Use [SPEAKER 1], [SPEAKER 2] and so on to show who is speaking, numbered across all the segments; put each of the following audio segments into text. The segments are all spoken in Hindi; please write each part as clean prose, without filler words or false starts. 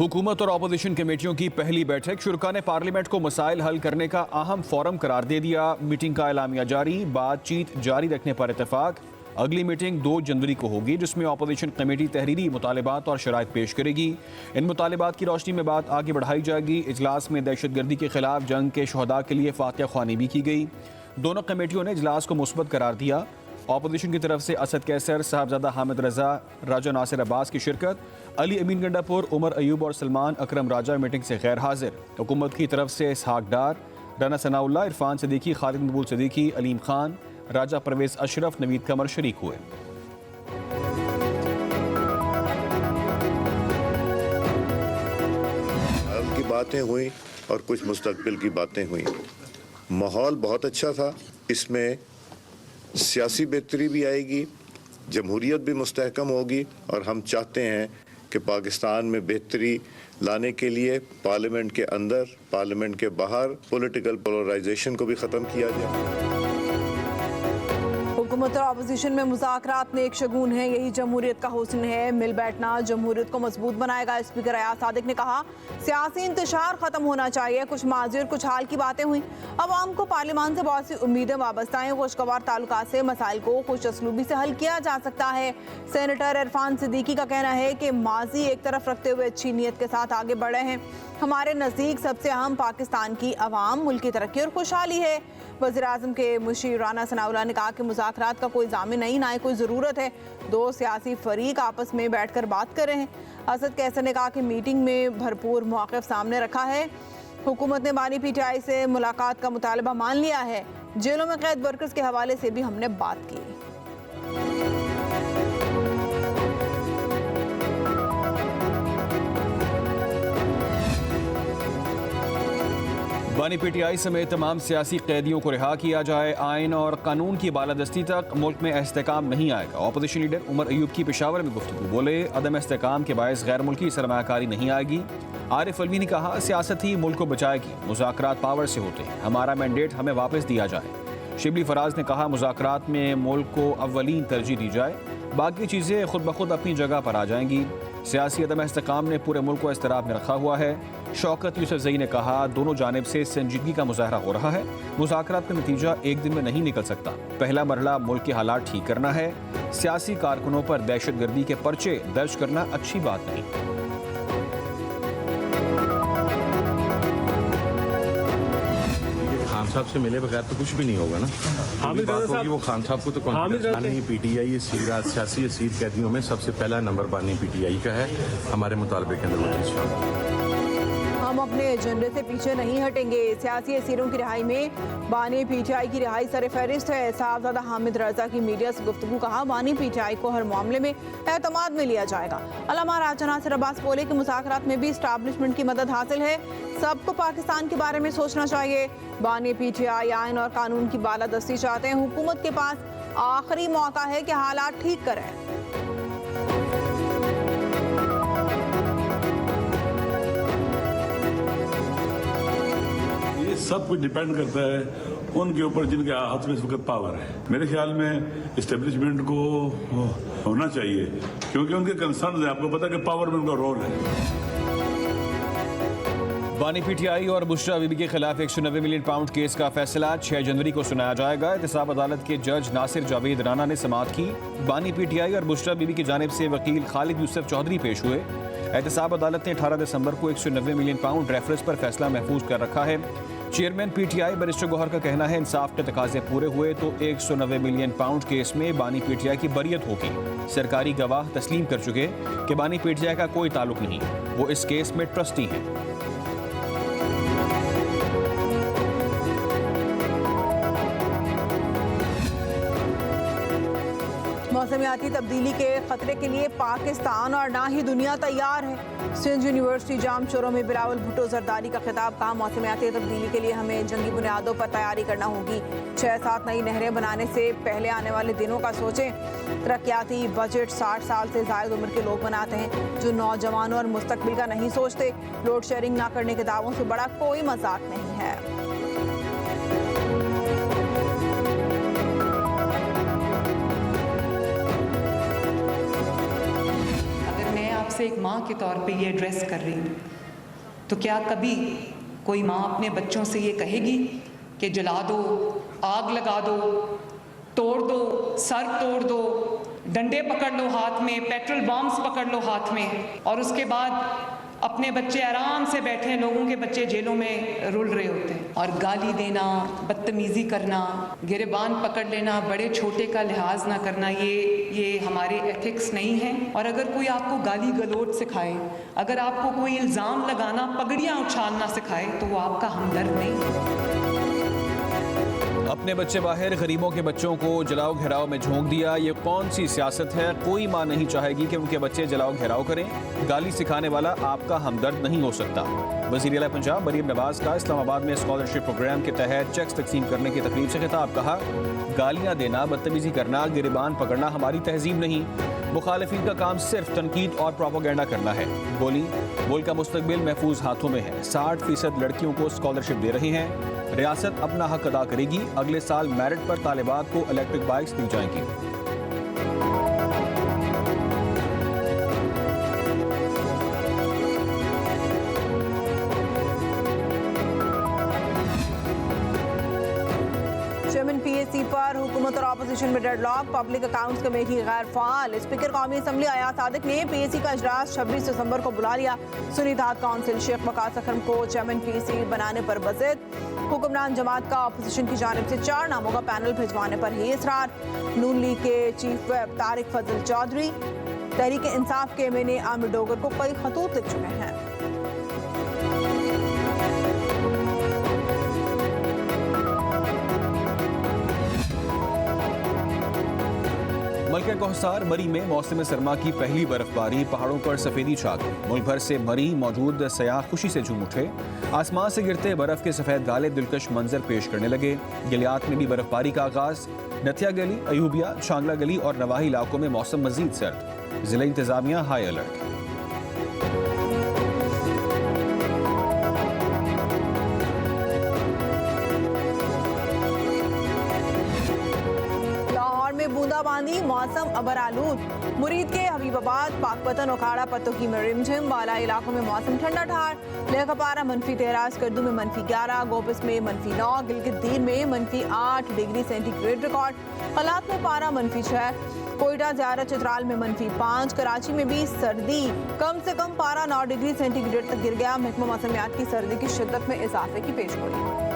[SPEAKER 1] हुकूमत और अपोजिशन कमेटियों की पहली बैठक। शुरा ने पार्लियामेंट को मसाइल हल करने का अहम फोरम करार दे दिया। मीटिंग का एलामिया जारी, बातचीत जारी रखने पर इतफाक। अगली मीटिंग 2 जनवरी को होगी, जिसमें अपोजिशन कमेटी तहरीरी मुतालिबात और शराइत पेश करेगी। इन मुतालिबात की रोशनी में बात आगे बढ़ाई जाएगी। इजलास में दहशतगर्दी के खिलाफ जंग के शहदा के लिए फातिहा ख्वानी भी की गई। दोनों कमेटियों ने इजलास को मुस्बत करार दिया। अपोजिशन की तरफ से असद कैसर, साहबजादा हामिद रजा, राजा नासिर अब्बास की शिरकत। अली अमीन गंडापुर, उमर अयूब और सलमान अकरम राजा मीटिंग से गैर हाजिर। हुकूमत की तरफ से इसहाक डार, राना सनाउल्लाह, इरफान सदीकी, खालिद मकबूल सदीकी, अलीम खान, राजा परवेज अशरफ, नवीद कमर शरीक हुए।
[SPEAKER 2] हाल की बातें हुई और कुछ मुस्तकबिल की बातें हुई। माहौल बहुत अच्छा था। इसमें सियासी बेहतरी भी आएगी, जमहूरियत भी मुस्तहकम होगी और हम चाहते हैं कि पाकिस्तान में बेहतरी लाने के लिए पार्लियामेंट के अंदर, पार्लियामेंट के बाहर पॉलिटिकल पोलराइजेशन को भी ख़त्म किया जाए।
[SPEAKER 3] हुकूमत और अपोजिशन में मुज़ाकरात में एक शगुन है, यही जमहूरियत का हुस्न है। मिल बैठना जमहूरियत को मजबूत बनाएगा। स्पीकर अयाज सादिक ने कहा, सियासी इंतशार ख़त्म होना चाहिए। कुछ माजी और कुछ हाल की बातें हुई। अवाम को पार्लियामान से बहुत सी उम्मीदें वाबस्ता हैं। खुशगवार ताल्लुकात से मसाइल को खुश असलूबी से हल किया जा सकता है। सेनेटर इरफान सदीकी का कहना है कि माजी एक तरफ रखते हुए अच्छी नीयत के साथ आगे बढ़े हैं। हमारे नज़दीक सबसे अहम पाकिस्तान की अवाम, मुल्क की तरक्की और खुशहाली है। वज़ीर आज़म के मुशीर राना सनाउल्लाह ने कहा कि मुज़ाकरात का कोई ज़ामिन नहीं, ना ही कोई ज़रूरत है। 2 सियासी फरीक आपस में बैठकर बात कर रहे हैं। असद कैसर ने कहा कि मीटिंग में भरपूर मौक़िफ़ सामने रखा है। हुकूमत ने बानी पीटीआई से मुलाकात का मुतालबा मान लिया है। जेलों में कैद वर्कर्स के हवाले से भी हमने बात की।
[SPEAKER 1] बानी पीटीआई समेत तमाम सियासी कैदियों को रिहा किया जाए। आइन और कानून की बालादस्ती तक मुल्क में इस्तेकाम नहीं आएगा। अपोजिशन लीडर उमर अयूब की पेशावर में गुफ्तगू। बोले, अदम इस्तेकाम के बायस गैर मुल्की सरमायाकारी नहीं आएगी। आरिफ अलवी ने कहा, सियासत ही मुल्क को बचाएगी, मुज़ाकरात पावर से होते हैं, हमारा मैंडेट हमें वापस दिया जाए। शिबली फराज ने कहा, मुज़ाकरात में मुल्क को अव्वलीन तरजीह दी जाए, बाकी चीज़ें खुद ब खुद अपनी जगह पर आ जाएंगी। सियासी अदम इस्तेकाम ने पूरे मुल्क को इस्तराब में रखा हुआ है। शौकत यूसुफजई ने कहा, दोनों जानिब से संजीदगी का मुजाहरा हो रहा है। मुज़ाकरात का नतीजा एक दिन में नहीं निकल सकता। पहला मरहला मुल्क के हालात ठीक करना है। सियासी कारकुनों पर दहशतगर्दी के पर्चे दर्ज करना अच्छी बात नहीं।
[SPEAKER 4] खान साहब से मिले बगैर तो कुछ भी नहीं होगा ना। हामिद रजा साहब, वो खान साहब को तो कॉन्फिडेंस पीटीआई सियासी असीर कैदियों में सबसे पहला नंबर बानी पीटीआई का है। हमारे मुतालबे के अंदर
[SPEAKER 3] हम अपने एजेंडे से पीछे नहीं हटेंगे। सियासी असीरों की रिहाई में बानी पीटीआई की रिहाई सर फहरिस्त है। साहबजादा हामिद रजा की मीडिया से गुफ्तगू। कहा, बानी पीटीआई को हर मामले में एतमाद में लिया जाएगा। अल्लामा राजा नासिर अब्बास बोले कि मुज़ाकरात में भी इस्टेब्लिशमेंट की मदद हासिल है। सबको पाकिस्तान के बारे में सोचना चाहिए। बानी पीटीआई आइन और कानून की बालादस्ती चाहते हैं। हुकूमत के पास आखिरी मौका है कि हालात ठीक करें।
[SPEAKER 5] सब कुछ डिपेंड करता है उनके ऊपर जिनके हाथ में इस वक्त पावर है। मेरे ख्याल में इस्टेब्लिशमेंट को होना चाहिए, क्योंकि उनके कंसर्न है। आपको पता है कि पावर में उनका रोल है।
[SPEAKER 1] बानी पीटीआई और बुशरा बीबी के खिलाफ 190 मिलियन पाउंड केस का फैसला 6 जनवरी को सुनाया जाएगा। एहतसाब अदालत के जज नासिर जावेद राना ने समाअत की। बानी पीटीआई और बुशरा बीबी की जानिब से वकील खालिद यूसुफ चौधरी पेश हुए। एहतसाब अदालत ने 18 दिसंबर को 190 मिलियन पाउंड रेफरेंस पर फैसला महफूज कर रखा है। चेयरमैन पीटीआई बैरिस्टर गौहर का कहना है, इंसाफ के तकाजे पूरे हुए तो 190 मिलियन पाउंड केस में बानी पीटीआई की बरियत होगी। सरकारी गवाह तस्लीम कर चुके कि बानी पीटीआई का कोई ताल्लुक नहीं, वो इस केस में ट्रस्टी हैं।
[SPEAKER 3] मौसमियाती तब्दीली के खतरे के लिए पाकिस्तान और ना ही दुनिया तैयार है। सिंध यूनिवर्सिटी जाम चोरों में बिलावल भुट्टो जरदारी का खिताब। कहा, मौसमियाती तब्दीली के लिए हमें जंगी बुनियादों पर तैयारी करना होगी। 6-7 नई नहरें बनाने से पहले आने वाले दिनों का सोचें। तरक्याती बजट 60 साल से ज़ायद उम्र के लोग बनाते हैं, जो नौजवानों और मुस्तकबिल का नहीं सोचते। लोड शेयरिंग ना करने के दावों से बड़ा कोई मजाक नहीं है।
[SPEAKER 6] से एक माँ के तौर पे ये एड्रेस कर रही हूँ, तो क्या कभी कोई माँ अपने बच्चों से ये कहेगी कि जला दो, आग लगा दो, तोड़ दो, सर तोड़ दो, डंडे पकड़ लो हाथ में, पेट्रोल बॉम्ब्स पकड़ लो हाथ में, और उसके बाद अपने बच्चे आराम से बैठे हैं, लोगों के बच्चे जेलों में रुल रहे होते हैं, और गाली देना, बदतमीज़ी करना, गिरबान पकड़ लेना, बड़े छोटे का लिहाज ना करना, ये हमारे एथिक्स नहीं हैं। और अगर कोई आपको गाली गलौज सिखाए, अगर आपको कोई इल्ज़ाम लगाना, पगड़ियाँ उछालना सिखाए, तो वो आपका हमदर्द नहीं है।
[SPEAKER 1] अपने बच्चे बाहर, गरीबों के बच्चों को जलाओ घेराव में झोंक दिया। ये कौन सी सियासत है? कोई माँ नहीं चाहेगी कि उनके बच्चे जलाओ घेराव करें। गाली सिखाने वाला आपका हमदर्द नहीं हो सकता। वज़ीर आला पंजाब मरीम नवाज का इस्लामाबाद में स्कॉलरशिप प्रोग्राम के तहत चेक्स तकसीम करने की तकरीब से खिताब। कहा, गालियाँ देना, बदतमीजी करना, गिरबान पकड़ना हमारी तहजीब नहीं। मुखालिफिन का काम सिर्फ तनकीद और प्रोपेगेंडा करना है। बोली, मुल्क का मुस्तकबिल महफूज हाथों में है। 60% लड़कियों को स्कॉलरशिप दे रहे हैं। रियासत अपना हक अदा करेगी। अगले साल मेरिट पर तालिबात को इलेक्ट्रिक बाइक्स दी जाएंगी।
[SPEAKER 3] चेयरमैन पीएसी पर हुकूमत और अपोजिशन में डेडलॉक, पब्लिक अकाउंट्स कमेटी गैर फाल। स्पीकर कौमी असम्बली अयाज सादिक ने पीएसी का इजलास 26 दिसंबर को बुला लिया। सुन्नी इत्तेहाद काउंसिल शेख वकास अकरम को चेयरमैन पीएसी बनाने पर बज़िद। हुक्मरान जमात का अपोजिशन की जानिब से 4 नामों का पैनल भिजवाने पर ही इसरार। नून लीग के चीफ व्हिप तारिक फजल चौधरी, तहरीक इंसाफ के एमएनए आमिर डोगर को कई खतूत लिख चुके हैं।
[SPEAKER 1] मलका कोहसार मरी में मौसम सरमा की पहली बर्फबारी, पहाड़ों पर सफेदी छा गई। मुल्क भर से मरी मौजूद सयाह खुशी से झूम उठे। आसमान से गिरते बर्फ के सफेद गाले दिलकश मंजर पेश करने लगे। गलियात में भी बर्फबारी का आगाज। नथिया गली, अयूबिया, शांगला गली और नवाही इलाकों में मौसम मजीद सर्द। जिला इंतजामिया हाई अलर्ट।
[SPEAKER 3] बूंदाबांदी, मौसम अबर आलूद। मुरीद के हबीबाबाद, पाकपतन, उखाड़ा, पतोही में रिमझिम। बाला इलाकों में मौसम ठंडा ठार। लेखपारा -13, स्कर्दू में -11, गोबिस में -9, गिलगित दीर में -8 डिग्री सेंटीग्रेड रिकॉर्ड। हालात में पारा -6, कोयटा, ज़ियारत, चित्राल में -5। कराची में भी सर्दी, कम से कम पारा 9 डिग्री सेंटीग्रेड तक गिर गया। महकमा मौसमियात की सर्दी की शिद्दत में इजाफे की पेशगोई।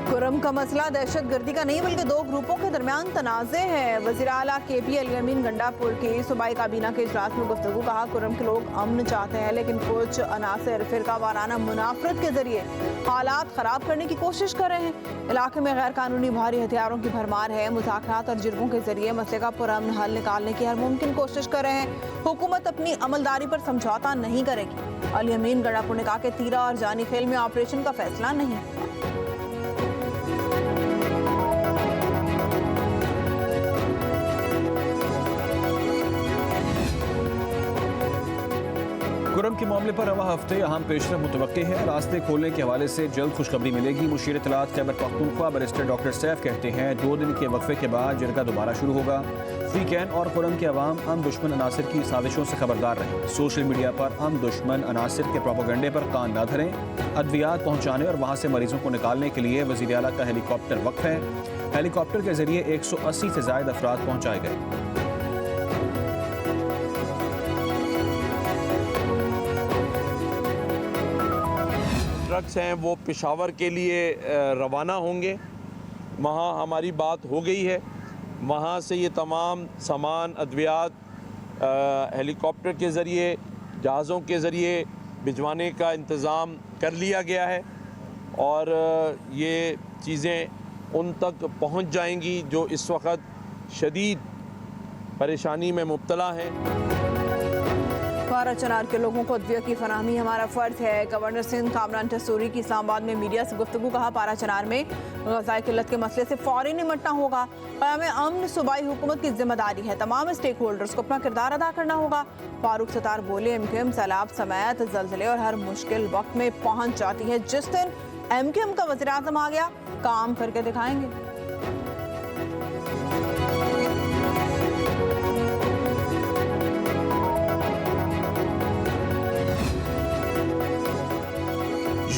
[SPEAKER 3] कुरम का मसला दहशत गर्दी का नहीं बल्कि 2 ग्रुपों के दरमियान तनाज़े है। वज़ीर आला KP अली अमीन गंडापुर की सूबाई काबीना के इजलास में गुफ्तगू। कहा, कुरम के लोग अमन चाहते हैं लेकिन कुछ अनासर फिरका वाराना मुनाफरत के जरिए हालात ख़राब करने की कोशिश कर रहे हैं। इलाके में गैर कानूनी भारी हथियारों की भरमार है। मुज़ाकरात और जुर्गों के जरिए मसले का पुरअमन हल निकालने की हर मुमकिन कोशिश कर रहे हैं। हुकूमत अपनी अमलदारी पर समझौता नहीं करेगी। अली अमीन गंडापुर ने कहा कि तीरा और जानी खेल में ऑपरेशन का फैसला नहीं।
[SPEAKER 1] कुरम के मामले पर रवा हफ्ते अहम पेशरफ मुतवक्की है। रास्ते खोलने के हवाले से जल्द खुशखबरी मिलेगी। मुशीर इत्तलात खैबर पख्तूनख्वा बैरिस्टर डॉक्टर सैफ कहते हैं 2 दिन के वक्फे के बाद जरगा दोबारा शुरू होगा। फ्री कैन और कुरम के अवाम हम दुश्मन अनासिर की साजिशों से खबरदार रहें। सोशल मीडिया पर हम दुश्मन अनासिर के प्रोपेगेंडे पर कान न धरें। अद्वियात पहुँचाने और वहाँ से मरीजों को निकालने के लिए वज़ीर आला का हेलीकॉप्टर वक्फ है। हेलीकॉप्टर के जरिए 180 से ज़ायद अफराद पहुँचाए गए।
[SPEAKER 7] ट्रक्स हैं वो पेशावर के लिए रवाना होंगे। वहाँ हमारी बात हो गई है। वहाँ से ये तमाम सामान अद्वियात हेलीकॉप्टर के ज़रिए, जहाज़ों के ज़रिए भिजवाने का इंतज़ाम कर लिया गया है और ये चीज़ें उन तक पहुँच जाएंगी जो इस वक्त शदीद परेशानी में मुब्तला हैं।
[SPEAKER 3] पारा चनार के लोगों को अदविया की फराहमी हमारा फ़र्ज है। गवर्नर सिंध कामरान टसूरी की इस्लामाबाद में मीडिया से गुफ्तगू। कहा, पारा चनार में ग़ज़ाए किल्लत के मसले से फ़ौरी निमटना होगा। क़याम अमन सूबाई हुकूमत की जिम्मेदारी है। तमाम स्टेक होल्डर्स को अपना किरदार अदा करना होगा। फारूक सतार बोले, MQM सैलाब समेत ज़लज़ले और हर मुश्किल वक्त में पहुँच जाती है। जिस दिन MQM का वज़ीर आज़म आ गया, काम करके दिखाएंगे।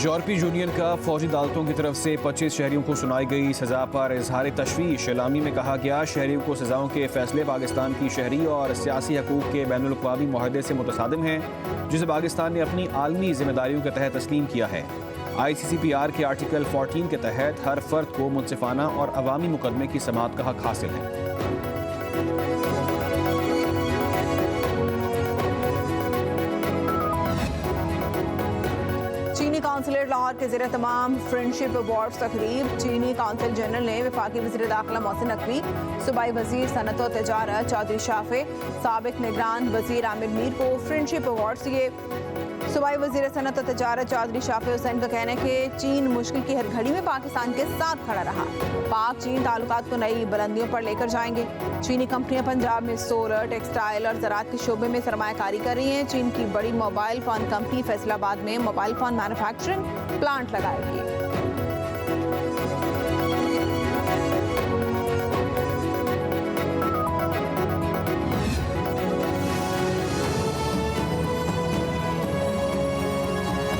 [SPEAKER 1] यूरोपीय यूनियन का फौजी अदालतों की तरफ से 25 शहरियों को सुनाई गई सजा पर इजहार तशवीश। एलामी में कहा गया शहरियों को सजाओं के फैसले पाकिस्तान की शहरी और सियासी हकूक़ के बैनुल अक़वामी मुआहदे से मुतसादिम हैं, जिसे पाकिस्तान ने अपनी आलमी जिम्मेदारियों के तहत तस्लीम किया है। ICCPR के आर्टिकल 14 के तहत हर फर्द को मुनसिफाना और अवामी मुकदमे की समाअत का हक हासिल है।
[SPEAKER 3] चीनी कौंसलेट लाहौर के ज़ेर तमाम फ्रेंडशिप अवार्ड्स तकरीब। चीनी कौंसल जनरल ने वफाकी वज़ीर दाखिला मोहसिन नकवी, सूबाई वज़ीर सनत और तजारत चौधरी शाफे, साबिक निगरान वज़ीर आमिर मीर को फ्रेंडशिप अवार्ड्स दिए। सूबाई वज़ीर सनत और तजारत चौधरी शाफे हुसैन का कहना है कि चीन मुश्किल की हर घड़ी में पाकिस्तान के साथ खड़ा रहा, पाक चीन ताल्लुकात को नई बुलंदियों पर लेकर जाएंगे। चीनी कंपनियां पंजाब में सोलर, टेक्सटाइल और ज़राअत के शोबे में सरमायाकारी कर रही हैं। चीन की बड़ी मोबाइल फ़ोन कंपनी फैसलाबाद में मोबाइल फ़ोन मैन्युफैक्चरिंग प्लांट लगाएगी।